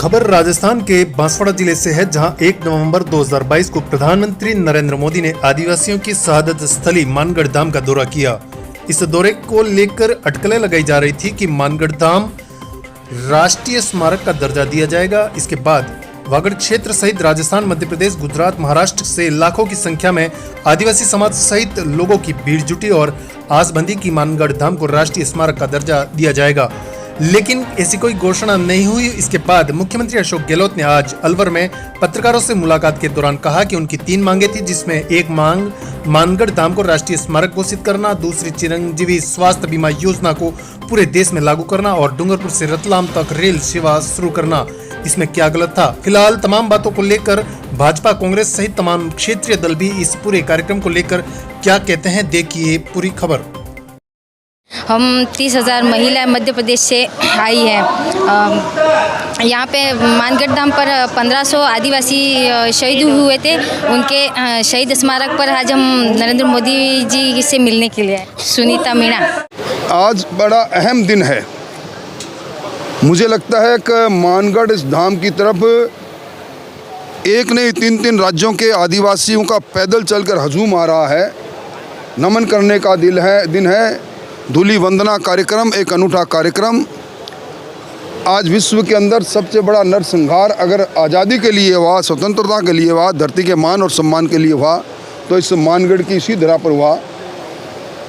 खबर राजस्थान के बांसवाड़ा जिले से है, जहां 1 नवंबर 2022 को प्रधानमंत्री नरेंद्र मोदी ने आदिवासियों की शहादत स्थली मानगढ़ धाम का दौरा किया। इस दौरे को लेकर अटकलें लगाई जा रही थी कि मानगढ़ धाम राष्ट्रीय स्मारक का दर्जा दिया जाएगा। इसके बाद वागड़ क्षेत्र सहित राजस्थान, मध्य प्रदेश, गुजरात, महाराष्ट्र से लाखों की संख्या में आदिवासी समाज सहित लोगों की भीड़ जुटी और आस बंधी की मानगढ़ धाम को राष्ट्रीय स्मारक का दर्जा दिया जाएगा, लेकिन ऐसी कोई घोषणा नहीं हुई। इसके बाद मुख्यमंत्री अशोक गहलोत ने आज अलवर में पत्रकारों से मुलाकात के दौरान कहा कि उनकी 3 मांगे थी, जिसमें एक मांग मानगढ़ धाम को राष्ट्रीय स्मारक घोषित करना, दूसरी चिरंजीवी स्वास्थ्य बीमा योजना को पूरे देश में लागू करना और डूंगरपुर से रतलाम तक रेल सेवा शुरू करना। इसमें क्या गलत था? फिलहाल तमाम बातों को लेकर भाजपा, कांग्रेस सहित तमाम क्षेत्रीय दल भी इस पूरे कार्यक्रम को लेकर क्या कहते हैं, देखिए पूरी खबर। हम 30,000 महिलाएं मध्य प्रदेश से आई हैं। यहाँ पे मानगढ़ धाम पर 1500 आदिवासी शहीद हुए थे। उनके शहीद स्मारक पर आज हम नरेंद्र मोदी जी से मिलने के लिए। सुनीता मीणा। आज बड़ा अहम दिन है। मुझे लगता है कि मानगढ़ इस धाम की तरफ एक नहीं 3 राज्यों के आदिवासियों का पैदल चलकर हजूम आ रहा है। नमन करने का दिन है। धूलि वंदना कार्यक्रम एक अनूठा कार्यक्रम। आज विश्व के अंदर सबसे बड़ा नरसंहार अगर आज़ादी के लिए हुआ, स्वतंत्रता के लिए हुआ, धरती के मान और सम्मान के लिए हुआ, तो इस मानगढ़ की इसी धरा पर हुआ।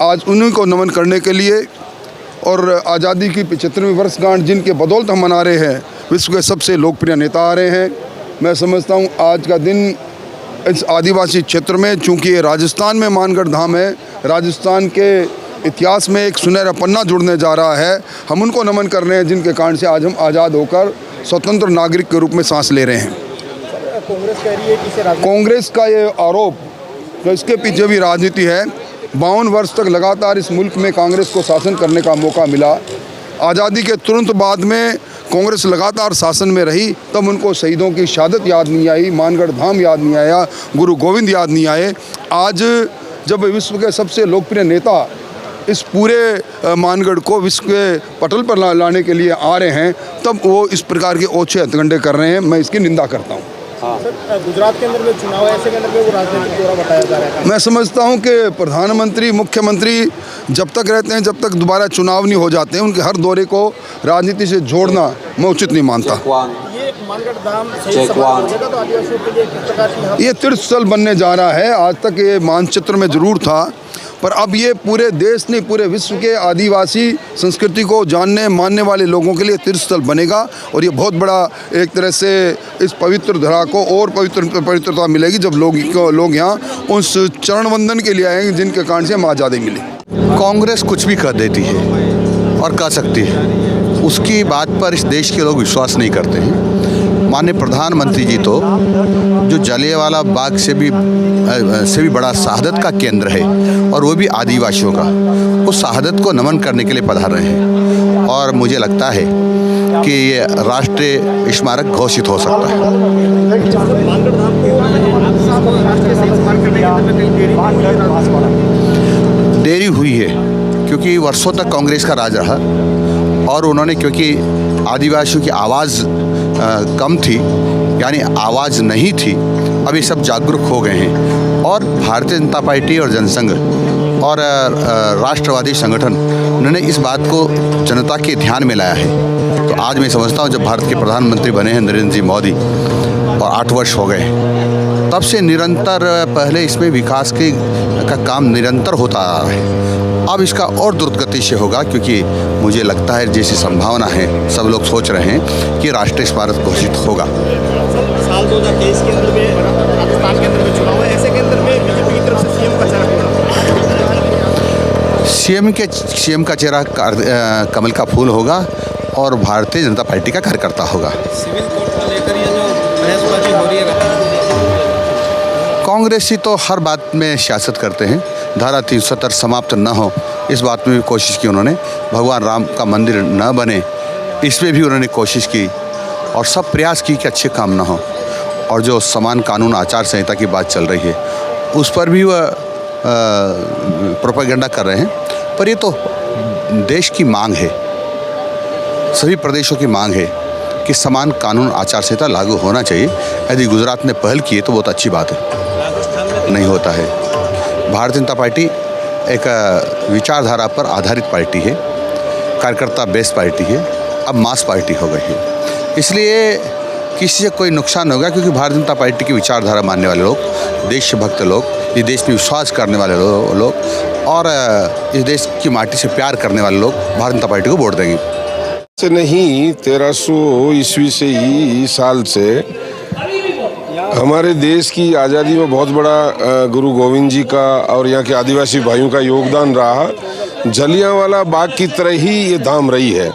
आज उन्हीं को नमन करने के लिए और आज़ादी की 75वीं वर्षगांठ जिनके बदौलत हम मना रहे हैं, विश्व के सबसे लोकप्रिय नेता आ रहे हैं। मैं समझता हूँ आज का दिन इस आदिवासी क्षेत्र में, चूँकि ये राजस्थान में मानगढ़ धाम है, राजस्थान के इतिहास में एक सुनहरा पन्ना जुड़ने जा रहा है। हम उनको नमन कर रहे हैं जिनके कारण से आज हम आज़ाद होकर स्वतंत्र नागरिक के रूप में सांस ले रहे हैं। कांग्रेस कह रही है कि कांग्रेस का ये आरोप, तो इसके पीछे भी राजनीति है। 52 वर्ष तक लगातार इस मुल्क में कांग्रेस को शासन करने का मौका मिला। आज़ादी के तुरंत बाद में कांग्रेस लगातार शासन में रही, तब उनको शहीदों की शहादत याद नहीं आई, मानगढ़ धाम याद नहीं आया, गुरु गोविंद याद नहीं आए। आज जब विश्व के सबसे लोकप्रिय नेता इस पूरे मानगढ़ को विश्व के पटल पर लाने के लिए आ रहे हैं, तब वो इस प्रकार के ओछे हथकंडे कर रहे हैं। मैं इसकी निंदा करता हूँ। सर, गुजरात के अंदर में चुनाव है, ऐसे के अंदर में वो राजनीतिक दौरा बताया जा रहा है। मैं समझता हूँ कि प्रधानमंत्री, मुख्यमंत्री जब तक रहते हैं, जब तक दोबारा चुनाव नहीं हो जाते हैं, उनके हर दौरे को राजनीति से जोड़ना मैं उचित नहीं मानता। ये मानगढ़ धाम सही सवाल हो जाएगा तो आदिवासियों के लिए किस प्रकार की ये तीर्थस्थल बनने जा रहा है। आज तक ये मानचित्र में जरूर था, पर अब ये पूरे देश नहीं, पूरे विश्व के आदिवासी संस्कृति को जानने मानने वाले लोगों के लिए तीर्थस्थल बनेगा और ये बहुत बड़ा एक तरह से इस पवित्र धरा को और पवित्रता मिलेगी जब लोग यहाँ उस चरण वंदन के लिए आएंगे जिनके कारण से हम आज़ादी मिली। कांग्रेस कुछ भी कर देती है और कर सकती है, उसकी बात पर इस देश के लोग विश्वास नहीं करते हैं। माननीय प्रधानमंत्री जी तो जो जलियांवाला बाग से भी बड़ा शहादत का केंद्र है और वो भी आदिवासियों का, उस शहादत को नमन करने के लिए पधार रहे हैं और मुझे लगता है कि ये राष्ट्रीय स्मारक घोषित हो सकता है। देरी हुई है क्योंकि वर्षों तक कांग्रेस का राज रहा और उन्होंने, क्योंकि आदिवासियों की आवाज़ कम थी, यानी आवाज़ नहीं थी, अभी सब जागरूक हो गए हैं और भारतीय जनता पार्टी और जनसंघ और राष्ट्रवादी संगठन उन्होंने इस बात को जनता के ध्यान में लाया है। तो आज मैं समझता हूँ जब भारत के प्रधानमंत्री बने हैं नरेंद्र जी मोदी और 8 वर्ष हो गए, तब से निरंतर पहले इसमें विकास का काम निरंतर होता आ रहा है। अब इसका और द्रुत गति से होगा क्योंकि मुझे लगता है जैसी संभावना है, सब लोग सोच रहे हैं कि राष्ट्रीय स्मारक घोषित होगा। साल 2023 के अंदर में राजस्थान के अंदर में चुनाव है, ऐसे के अंदर में बीजेपी की तरफ से सीएम का चेहरा, सीएम का चेहरा कमल का फूल होगा और भारतीय जनता पार्टी का कार्यकर्ता होगा। सिविल कोर्ट को लेकर ये जो बहसबाजी हो रही है, कांग्रेसी तो हर बात में सियासत करते हैं। धारा 370 समाप्त न हो, इस बात में भी कोशिश की उन्होंने। भगवान राम का मंदिर न बने, इसमें भी उन्होंने कोशिश की और सब प्रयास की कि अच्छे काम ना हो। और जो समान कानून आचार संहिता की बात चल रही है, उस पर भी वह प्रोपेगेंडा कर रहे हैं। पर ये तो देश की मांग है, सभी प्रदेशों की मांग है कि समान कानून आचार संहिता लागू होना चाहिए। यदि गुजरात ने पहल की है तो बहुत अच्छी बात है। नहीं होता है। भारतीय जनता पार्टी एक विचारधारा पर आधारित पार्टी है, कार्यकर्ता बेस्ड पार्टी है, अब मास पार्टी हो गई है। इसलिए किसी से कोई नुकसान होगा, क्योंकि भारतीय जनता पार्टी की विचारधारा मानने वाले लोग, देशभक्त लोग, इस देश में विश्वास करने वाले लोग और इस देश की माटी से प्यार करने वाले लोग भारतीय जनता पार्टी को वोट देंगे। से नहीं, 1300 ईस्वी से ही साल से हमारे देश की आज़ादी में बहुत बड़ा गुरु गोविंद जी का और यहाँ के आदिवासी भाइयों का योगदान रहा। जलियांवाला बाग की तरह ही ये धाम रही है।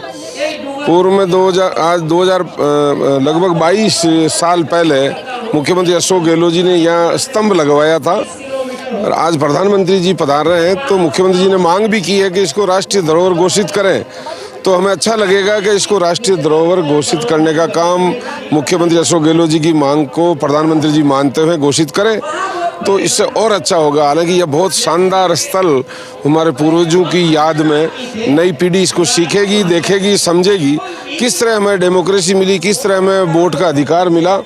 पूर्व में 2000 लगभग 22 साल पहले मुख्यमंत्री अशोक गहलोत जी ने यहाँ स्तंभ लगवाया था और आज प्रधानमंत्री जी पधार रहे हैं तो मुख्यमंत्री जी ने मांग भी की है कि इसको राष्ट्रीय धरोहर घोषित करें। तो हमें अच्छा लगेगा कि इसको राष्ट्रीय धरोहर घोषित करने का काम मुख्यमंत्री अशोक गहलोत जी की मांग को प्रधानमंत्री जी मानते हुए घोषित करें तो इससे और अच्छा होगा। हालांकि यह बहुत शानदार स्थल हमारे पूर्वजों की याद में नई पीढ़ी इसको सीखेगी, देखेगी, समझेगी किस तरह हमें डेमोक्रेसी मिली, किस तरह हमें वोट का अधिकार मिला,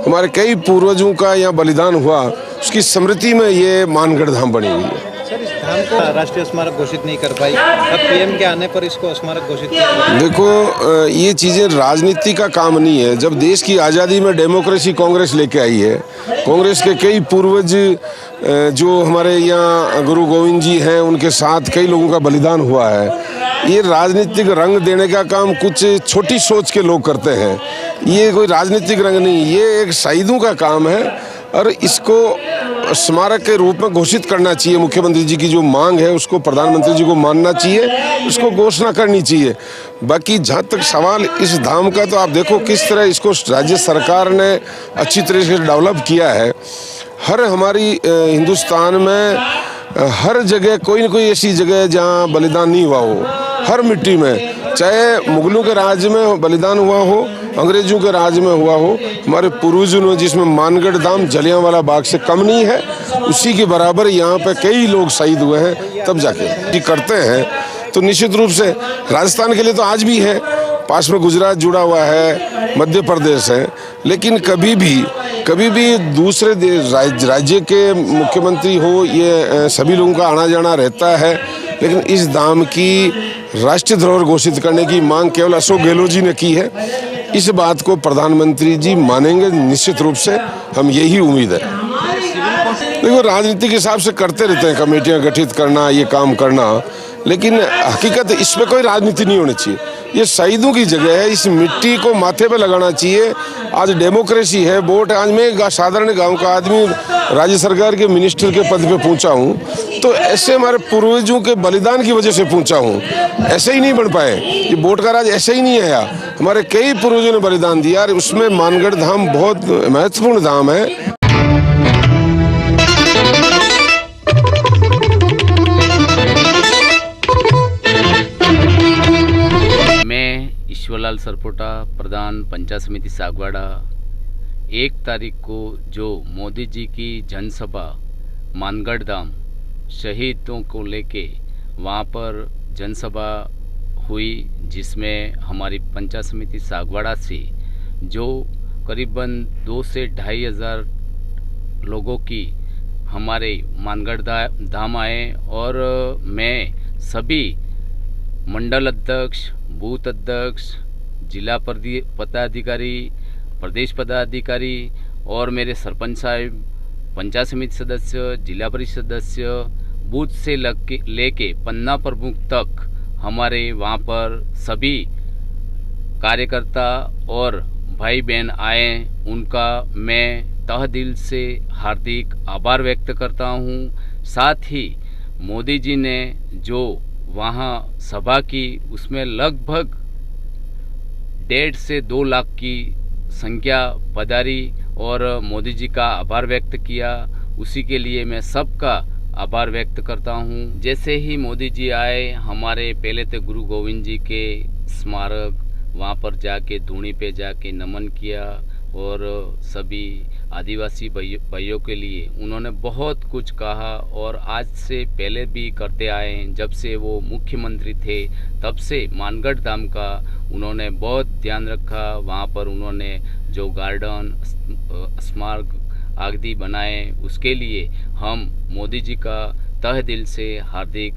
हमारे कई पूर्वजों का यहाँ बलिदान हुआ, उसकी स्मृति में ये मानगढ़ धाम बनी हुई है। सर, इस धाम को राष्ट्रीय स्मारक घोषित नहीं कर पाई, अब पीएम के आने पर इसको स्मारक घोषित किया। देखो, ये चीज़ें राजनीति का काम नहीं है। जब देश की आज़ादी में डेमोक्रेसी कांग्रेस लेके आई है, कांग्रेस के कई पूर्वज जो हमारे यहाँ गुरु गोविंद जी हैं, उनके साथ कई लोगों का बलिदान हुआ है। ये राजनीतिक रंग देने का काम कुछ छोटी सोच के लोग करते हैं। ये कोई राजनीतिक रंग नहीं, ये एक शहीदों का काम है और इसको स्मारक के रूप में घोषित करना चाहिए। मुख्यमंत्री जी की जो मांग है उसको प्रधानमंत्री जी को मानना चाहिए, उसको घोषणा करनी चाहिए। बाकी जहाँ तक सवाल इस धाम का, तो आप देखो किस तरह इसको राज्य सरकार ने अच्छी तरीके से डेवलप किया है। हर हमारी हिंदुस्तान में हर जगह कोई न कोई ऐसी जगह है जहाँ बलिदान नहीं हुआ हो। हर मिट्टी में, चाहे मुगलों के राज में बलिदान हुआ हो, अंग्रेजों के राज में हुआ हो, हमारे पूर्वजों ने, जिसमें मानगढ़ धाम जलियांवाला बाग से कम नहीं है, उसी के बराबर यहाँ पे कई लोग शहीद हुए हैं। तब जाके करते हैं तो निश्चित रूप से राजस्थान के लिए तो आज भी है, पास में गुजरात जुड़ा हुआ है, मध्य प्रदेश है, लेकिन कभी भी दूसरे राज्य के मुख्यमंत्री हो, ये सभी लोगों का आना जाना रहता है। लेकिन इस धाम की राष्ट्रीय धरोहर घोषित करने की मांग केवल अशोक गहलोत जी ने की है। इस बात को प्रधानमंत्री जी मानेंगे निश्चित रूप से, हम यही उम्मीद है। देखो, राजनीति के हिसाब से करते रहते हैं, कमेटियां गठित करना, ये काम करना, लेकिन हकीकत इसमें कोई राजनीति नहीं होनी चाहिए। ये शहीदों की जगह है, इस मिट्टी को माथे पे लगाना चाहिए। आज डेमोक्रेसी है, वोट। आज मैं साधारण गांव का आदमी राज्य सरकार के मिनिस्टर के पद पे पहुंचा हूं, तो ऐसे हमारे पूर्वजों के बलिदान की वजह से पहुंचा हूं। ऐसे ही नहीं बन पाए, ये वोट का राज ऐसे ही नहीं आया। हमारे कई पूर्वजों ने बलिदान दिया, उसमें मानगढ़ धाम बहुत महत्वपूर्ण धाम है। ईश्वरलाल सरपोटा, प्रधान पंचायत समिति सागवाड़ा। 1 तारीख को जो मोदी जी की जनसभा मानगढ़ धाम शहीदों को लेके वहाँ पर जनसभा हुई, जिसमें हमारी पंचायत समिति सागवाड़ा से जो करीबन 2 से 2.5 हज़ार लोगों की हमारे मानगढ़ धाम आए और मैं सभी मंडल अध्यक्ष, बूथ अध्यक्ष, जिला पदाधिकारी, प्रदेश पदाधिकारी और मेरे सरपंच साहब, पंचायत समिति सदस्य, जिला परिषद सदस्य, बूथ से लेके पन्ना प्रमुख तक हमारे वहाँ पर सभी कार्यकर्ता और भाई बहन आए। उनका मैं तहे दिल से हार्दिक आभार व्यक्त करता हूँ। साथ ही मोदी जी ने जो वहाँ सभा की, उसमें लगभग 1.5 से 2 लाख की संख्या पधारी और मोदी जी का आभार व्यक्त किया। उसी के लिए मैं सबका आभार व्यक्त करता हूँ। जैसे ही मोदी जी आए, हमारे पहले तो गुरु गोविंद जी के स्मारक वहाँ पर जाके धूणी पे जाके नमन किया। और सभी आदिवासी भाइयों के लिए उन्होंने बहुत कुछ कहा और आज से पहले भी करते आए हैं। जब से वो मुख्यमंत्री थे तब से मानगढ़ धाम का उन्होंने बहुत ध्यान रखा। वहाँ पर उन्होंने जो गार्डन स्मारक आदि बनाए, उसके लिए हम मोदी जी का तहे दिल से हार्दिक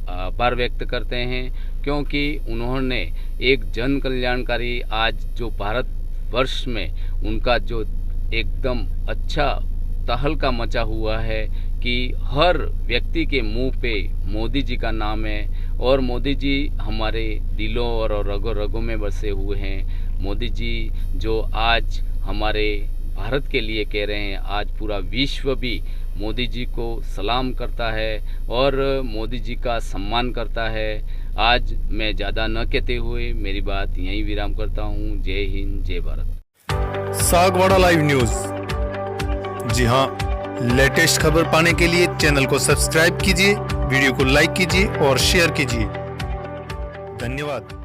आभार व्यक्त करते हैं, क्योंकि उन्होंने एक जन कल्याणकारी आज जो भारत वर्ष में उनका जो एकदम अच्छा तहलका मचा हुआ है कि हर व्यक्ति के मुंह पे मोदी जी का नाम है और मोदी जी हमारे दिलों और रगों रगों में बसे हुए हैं। मोदी जी जो आज हमारे भारत के लिए कह रहे हैं, आज पूरा विश्व भी मोदी जी को सलाम करता है और मोदी जी का सम्मान करता है। आज मैं ज़्यादा न कहते हुए मेरी बात यहीं विराम करता हूँ। जय हिंद, जय भारत। सागवाड़ा लाइव न्यूज, जी हाँ, लेटेस्ट खबर पाने के लिए चैनल को सब्सक्राइब कीजिए, वीडियो को लाइक कीजिए और शेयर कीजिए। धन्यवाद।